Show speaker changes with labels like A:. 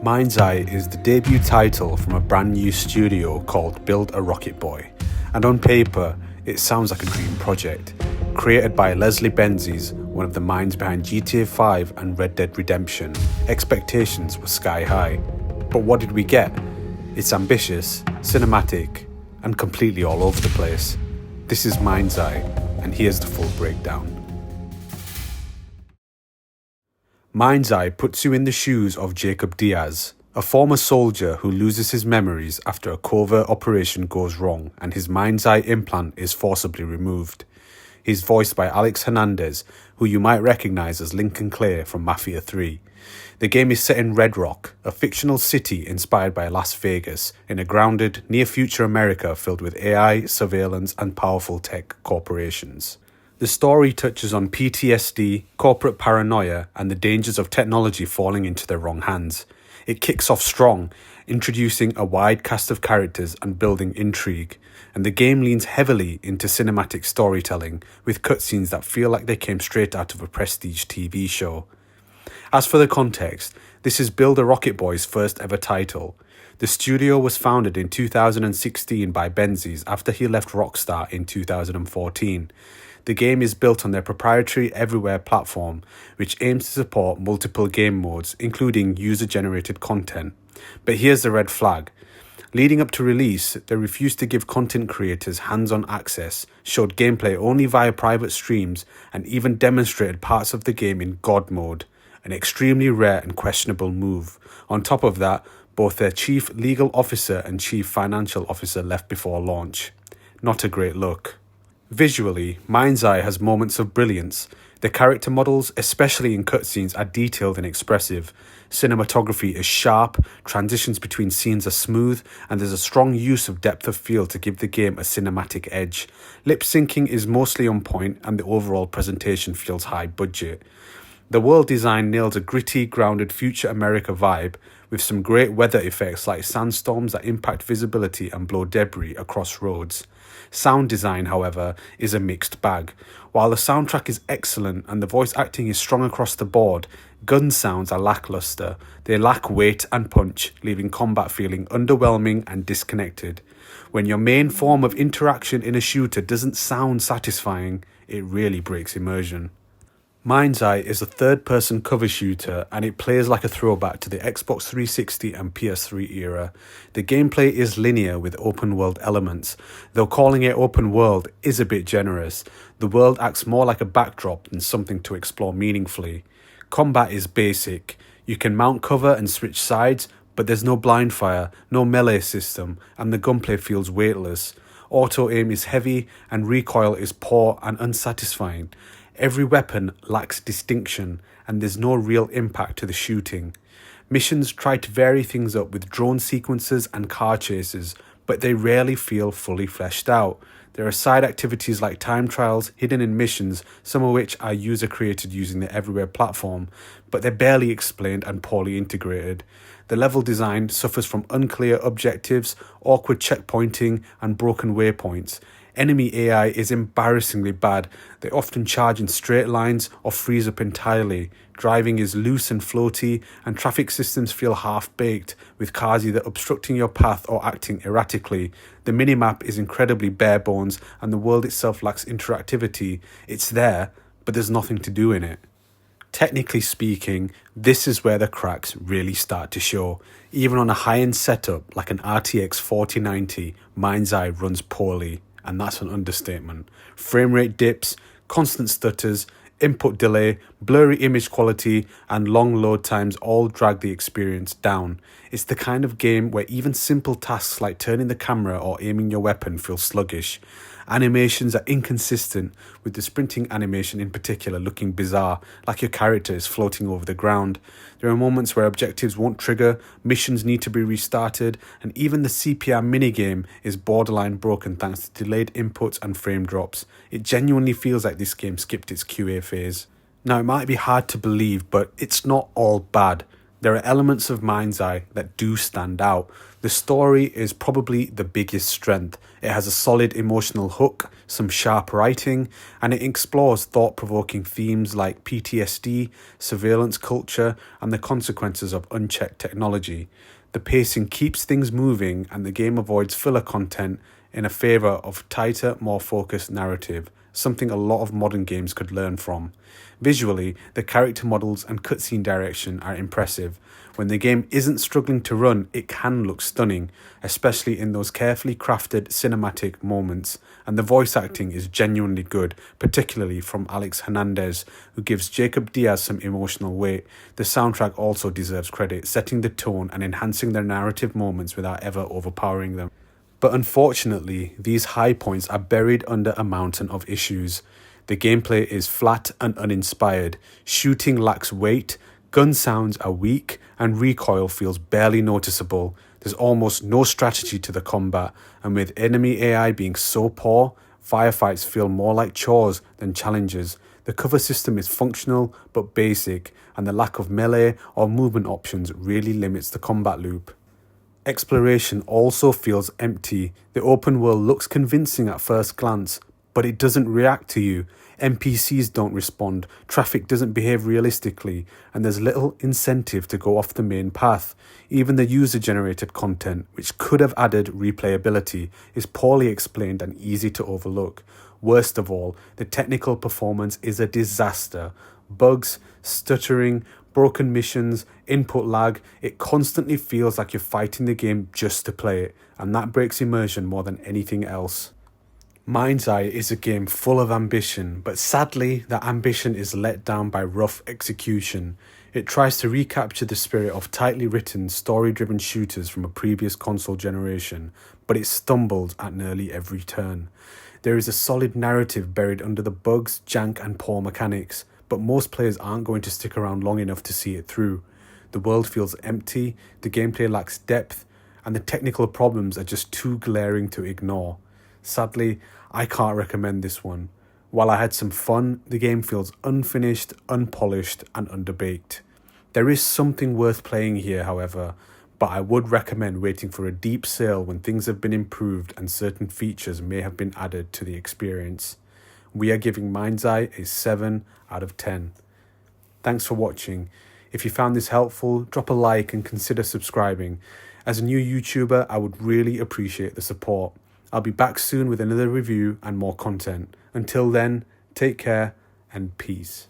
A: MindsEye is the debut title from a brand new studio called Build a Rocket Boy, and on paper, it sounds like a dream project. Created by Leslie Benzies, one of the minds behind GTA 5 and Red Dead Redemption, expectations were sky high. But what did we get? It's ambitious, cinematic, and completely all over the place. This is MindsEye, and here's the full breakdown. MindsEye puts you in the shoes of Jacob Diaz, a former soldier who loses his memories after a covert operation goes wrong and his MindsEye implant is forcibly removed. He's voiced by Alex Hernandez, who you might recognise as Lincoln Clay from Mafia 3. The game is set in Red Rock, a fictional city inspired by Las Vegas, in a grounded, near-future America filled with AI, surveillance and powerful tech corporations. The story touches on PTSD, corporate paranoia, and the dangers of technology falling into the wrong hands. It kicks off strong, introducing a wide cast of characters and building intrigue, and the game leans heavily into cinematic storytelling, with cutscenes that feel like they came straight out of a prestige TV show. As for the context, this is Build a Rocket Boy's first ever title. The studio was founded in 2016 by Benzies after he left Rockstar in 2014. The game is built on their proprietary Everywhere platform, which aims to support multiple game modes, including user-generated content. But here's the red flag. Leading up to release, they refused to give content creators hands-on access, showed gameplay only via private streams, and even demonstrated parts of the game in God mode, an extremely rare and questionable move. On top of that, both their chief legal officer and chief financial officer left before launch. Not a great look. Visually, MindsEye has moments of brilliance. The character models, especially in cutscenes, are detailed and expressive. Cinematography is sharp, transitions between scenes are smooth, and there's a strong use of depth of field to give the game a cinematic edge. Lip syncing is mostly on point, and the overall presentation feels high budget. The world design nails a gritty, grounded future America vibe, with some great weather effects like sandstorms that impact visibility and blow debris across roads. Sound design, however, is a mixed bag. While the soundtrack is excellent and the voice acting is strong across the board, gun sounds are lackluster. They lack weight and punch, leaving combat feeling underwhelming and disconnected. When your main form of interaction in a shooter doesn't sound satisfying, it really breaks immersion. MindsEye is a third-person cover shooter, and it plays like a throwback to the Xbox 360 and PS3 era. The gameplay is linear with open-world elements, though calling it open world is a bit generous. The world acts more like a backdrop than something to explore meaningfully. Combat is basic. You can mount cover and switch sides, but there's no blind fire, no melee system, and the gunplay feels weightless. Auto-aim is heavy, and recoil is poor and unsatisfying. Every weapon lacks distinction, and there's no real impact to the shooting. Missions try to vary things up with drone sequences and car chases, but they rarely feel fully fleshed out. There are side activities like time trials hidden in missions, some of which are user-created using the Everywhere platform, but they're barely explained and poorly integrated. The level design suffers from unclear objectives, awkward checkpointing, and broken waypoints. Enemy AI is embarrassingly bad. They often charge in straight lines or freeze up entirely. Driving is loose and floaty, and traffic systems feel half-baked, with cars either obstructing your path or acting erratically. The minimap is incredibly bare bones, and the world itself lacks interactivity. It's there, but there's nothing to do in it. Technically speaking, this is where the cracks really start to show. Even on a high-end setup like an RTX 4090, MindsEye runs poorly. And that's an understatement. Frame rate dips, constant stutters, input delay, blurry image quality, and long load times all drag the experience down. It's the kind of game where even simple tasks like turning the camera or aiming your weapon feel sluggish. Animations are inconsistent, with the sprinting animation in particular looking bizarre, like your character is floating over the ground. There are moments where objectives won't trigger, missions need to be restarted, and even the CPR minigame is borderline broken thanks to delayed inputs and frame drops. It genuinely feels like this game skipped its QA phase. Now, it might be hard to believe, but it's not all bad. There are elements of MindsEye that do stand out. The story is probably the biggest strength. It has a solid emotional hook, some sharp writing, and it explores thought-provoking themes like PTSD, surveillance culture, and the consequences of unchecked technology. The pacing keeps things moving, and the game avoids filler content in a favour of tighter, more focused narrative, something a lot of modern games could learn from. Visually, the character models and cutscene direction are impressive. When the game isn't struggling to run, it can look stunning, especially in those carefully crafted cinematic moments, and the voice acting is genuinely good, particularly from Alex Hernandez, who gives Jacob Diaz some emotional weight. The soundtrack also deserves credit, setting the tone and enhancing their narrative moments without ever overpowering them. But unfortunately, these high points are buried under a mountain of issues. The gameplay is flat and uninspired, shooting lacks weight, gun sounds are weak, and recoil feels barely noticeable. There's almost no strategy to the combat, and with enemy AI being so poor, firefights feel more like chores than challenges. The cover system is functional but basic, and the lack of melee or movement options really limits the combat loop. Exploration also feels empty. The open world looks convincing at first glance, but it doesn't react to you. NPCs don't respond, traffic doesn't behave realistically, and there's little incentive to go off the main path. Even the user-generated content, which could have added replayability, is poorly explained and easy to overlook. Worst of all, the technical performance is a disaster. Bugs, stuttering, broken missions, input lag, it constantly feels like you're fighting the game just to play it, and that breaks immersion more than anything else. MindsEye is a game full of ambition, but sadly that ambition is let down by rough execution. It tries to recapture the spirit of tightly written, story-driven shooters from a previous console generation, but it stumbles at nearly every turn. There is a solid narrative buried under the bugs, jank and poor mechanics, but most players aren't going to stick around long enough to see it through. The world feels empty, the gameplay lacks depth, and the technical problems are just too glaring to ignore. Sadly, I can't recommend this one. While I had some fun, the game feels unfinished, unpolished, and underbaked. There is something worth playing here, however, but I would recommend waiting for a deep sale when things have been improved and certain features may have been added to the experience. We are giving MindsEye a 7 out of 10. Thanks for watching. If you found this helpful, drop a like and consider subscribing. As a new YouTuber, I would really appreciate the support. I'll be back soon with another review and more content. Until then, take care and peace.